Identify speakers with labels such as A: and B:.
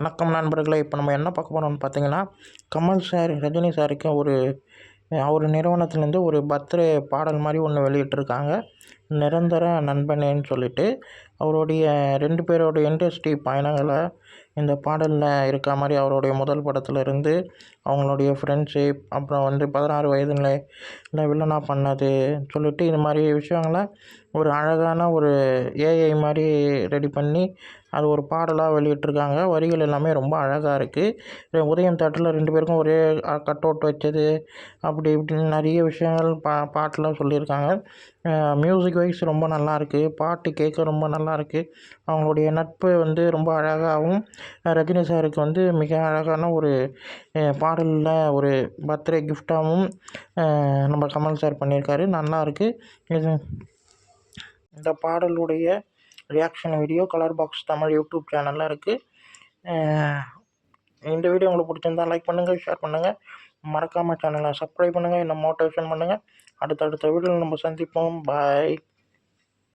A: வணக்கம் நண்பர்களே. இப்போ நம்ம என்ன பார்க்க போகிறோம்னு பார்த்தீங்கன்னா, கமல் சார், ரஜினி சாருக்கு அவர் நிறுவனத்துலேருந்து ஒரு பர்த்டே பாடல் மாதிரி ஒன்று வெளியிட்டிருக்காங்க. நிரந்தர நண்பனேன்னு சொல்லிட்டு, அவருடைய 2 பேரோட இண்டஸ்ட்ரி பயணங்களை இந்த பாடலில் இருக்கா மாதிரி அவருடைய முதல் படத்துலேருந்து அவங்களுடைய ஃப்ரெண்ட்ஷிப், அப்புறம் 16 வயதில் வில்லனா பண்ணது சொல்லிட்டு இது மாதிரி விஷயங்களை ஒரு அழகான ஒரு ஏஐ மாதிரி ரெடி பண்ணி அது ஒரு பாடலாக வெளியிட்டிருக்காங்க. வரிகள் எல்லாமே ரொம்ப அழகாக இருக்குது. உதயம் தேட்டரில் 2 பேருக்கும் ஒரே கட் அவுட் வச்சது, அப்படி இப்படின்னு நிறைய விஷயங்கள் பாட்டில் சொல்லியிருக்காங்க. மியூசிக் வைஸ் ரொம்ப நல்லாயிருக்கு. பாட்டு கேட்க ரொம்ப நல்லாயிருக்கு. அவங்களுடைய நட்பு ரொம்ப அழகாகவும், ரஜினி சாருக்கு மிக அழகான ஒரு பாடலில் ஒரு பர்த்டே கிஃப்டாகவும் நம்ம கமல் சார் பண்ணியிருக்காரு. நல்லாயிருக்கு. இந்த பாடலுடைய reaction video colour box Tamil YouTube சேனலில் இருக்குது. இந்த வீடியோ உங்களுக்கு பிடிச்சிருந்தால் லைக் பண்ணுங்கள், ஷேர் பண்ணுங்கள், மறக்காமல் சேனலை சப்ஸ்கிரைப் பண்ணுங்கள், என்னை மோட்டிவேஷன் பண்ணுங்கள். அடுத்தடுத்த வீடியோவில் நம்ம சந்திப்போம். பாய்.